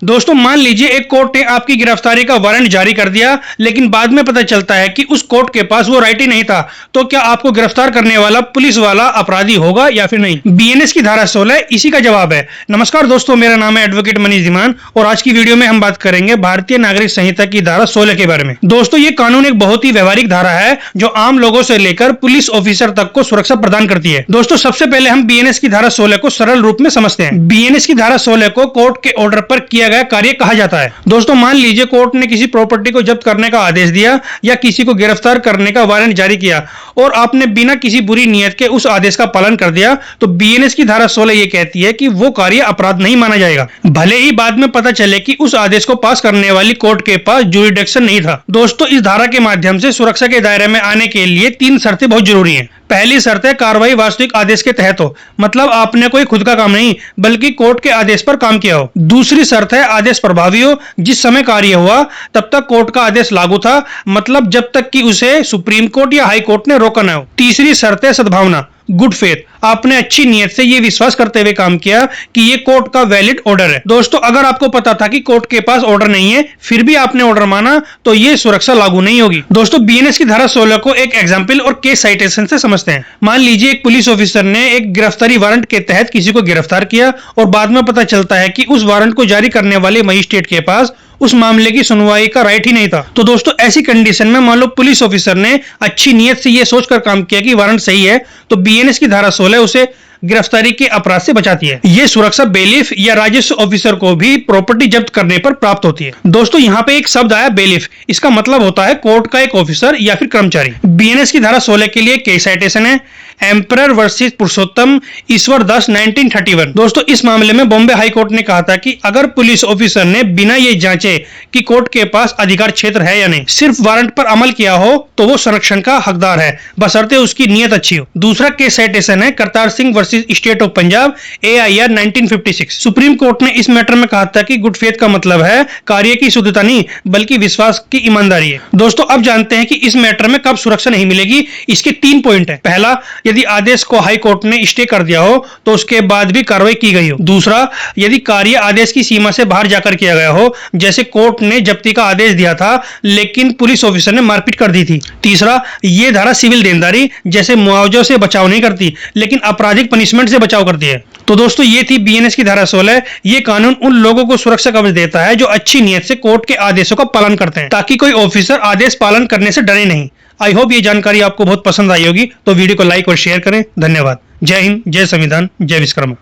दोस्तों मान लीजिए एक कोर्ट ने आपकी गिरफ्तारी का वारंट जारी कर दिया, लेकिन बाद में पता चलता है कि उस कोर्ट के पास वो राइट ही नहीं था। तो क्या आपको गिरफ्तार करने वाला पुलिस वाला अपराधी होगा या फिर नहीं? बीएनएस की धारा 16 इसी का जवाब है। नमस्कार दोस्तों, मेरा नाम है एडवोकेट मनीष धीमान और आज की वीडियो में हम बात करेंगे भारतीय नागरिक संहिता की धारा 16 के बारे में। दोस्तों ये कानून एक बहुत ही व्यवहारिक धारा है जो आम लोगों से लेकर पुलिस ऑफिसर तक को सुरक्षा प्रदान करती है। दोस्तों सबसे पहले हम बीएनएस की धारा 16 को सरल रूप में समझते हैं। बीएनएस की धारा 16 को कोर्ट के ऑर्डर पर किया गया कार्य कहा जाता है। दोस्तों मान लीजिए कोर्ट ने किसी प्रॉपर्टी को जब्त करने का आदेश दिया या किसी को गिरफ्तार करने का वारंट जारी किया और आपने बिना किसी बुरी नियत के उस आदेश का पालन कर दिया, तो बीएनएस की धारा 16 ये कहती है कि वो कार्य अपराध नहीं माना जाएगा, भले ही बाद में पता चले कि उस आदेश को पास करने वाली कोर्ट के पास ज्यूरिडिक्शन नहीं था। दोस्तों इस धारा के माध्यम से सुरक्षा के दायरे में आने के लिए 3 शर्तें बहुत जरूरी हैं। पहली शर्त है कार्रवाई वास्तविक आदेश के तहत हो, मतलब आपने कोई खुद का काम नहीं बल्कि कोर्ट के आदेश पर काम किया हो। दूसरी शर्त है आदेश प्रभावी हो, जिस समय कार्य हुआ तब तक कोर्ट का आदेश लागू था, मतलब जब तक कि उसे सुप्रीम कोर्ट या हाई कोर्ट ने रोका न हो। तीसरी शर्त है सद्भावना, गुड फेथ, आपने अच्छी नियत से ये विश्वास करते हुए काम किया कि ये कोर्ट का वैलिड ऑर्डर है। दोस्तों अगर आपको पता था कि कोर्ट के पास ऑर्डर नहीं है फिर भी आपने ऑर्डर माना तो ये सुरक्षा लागू नहीं होगी। दोस्तों बीएनएस की धारा 16 को एक एग्जाम्पल और केस साइटेशन से समझते हैं। मान लीजिए एक पुलिस ऑफिसर ने एक गिरफ्तारी वारंट के तहत किसी को गिरफ्तार किया और बाद में पता चलता है कि उस वारंट को जारी करने वाले मजिस्ट्रेट के पास उस मामले की सुनवाई का राइट ही नहीं था। तो दोस्तों ऐसी कंडीशन में मान लो पुलिस ऑफिसर ने अच्छी नियत से यह सोचकर काम किया कि वारंट सही है, तो बीएनएस की धारा 16 उसे गिरफ्तारी के अपराध से बचाती है। यह सुरक्षा बेलिफ या राजस्व ऑफिसर को भी प्रॉपर्टी जब्त करने पर प्राप्त होती है। दोस्तों यहाँ पे एक शब्द आया बेलिफ, इसका मतलब होता है कोर्ट का एक ऑफिसर या फिर कर्मचारी। बीएनएस की धारा 16 के लिए केस साइटेशन है एम्परर वर्सेस पुरुषोत्तम ईश्वर दास 1931। दोस्तों इस मामले में बॉम्बे हाई कोर्ट ने कहा था कि अगर पुलिस ऑफिसर ने बिना ये जांचे कि कोर्ट के पास अधिकार क्षेत्र है या नहीं, सिर्फ वारंट पर अमल किया हो तो वो संरक्षण का हकदार है, बशर्ते उसकी नीयत अच्छी हो। दूसरा केस साइटेशन है Kartar Singh versus state of Punjab AIR 1956। Supreme court ने इस मैटर में कहा था कि गुड फेथ का मतलब है कार्य की शुद्धता नहीं बल्कि विश्वास की ईमानदारी है। दोस्तों अब जानते हैं कि इस मैटर में कब सुरक्षा नहीं मिलेगी। इसके 3 पॉइंट है। पहला, यदि आदेश को हाई कोर्ट ने स्टे कर दिया हो तो उसके बाद भी कार्रवाई की गई हो। दूसरा, यदि कार्य आदेश की सीमा से बाहर जाकर किया गया हो, जैसे कोर्ट ने जब्ती का आदेश दिया था लेकिन पुलिस ऑफिसर ने मारपीट कर दी थी। तीसरा, यह धारा सिविल देनदारी जैसे मुआवजे से बचाव नहीं करती लेकिन आपराधिक पनिशमेंट से बचाव करती है। तो दोस्तों ये थी बीएनएस की धारा 16। ये कानून उन लोगों को सुरक्षा कवच देता है जो अच्छी नियत से कोर्ट के आदेशों का पालन करते हैं, ताकि कोई ऑफिसर आदेश पालन करने से डरे नहीं। आई होप ये जानकारी आपको बहुत पसंद आई होगी, तो वीडियो को लाइक और शेयर करें। धन्यवाद। जय हिंद, जय संविधान, जय विश्वकर्मा।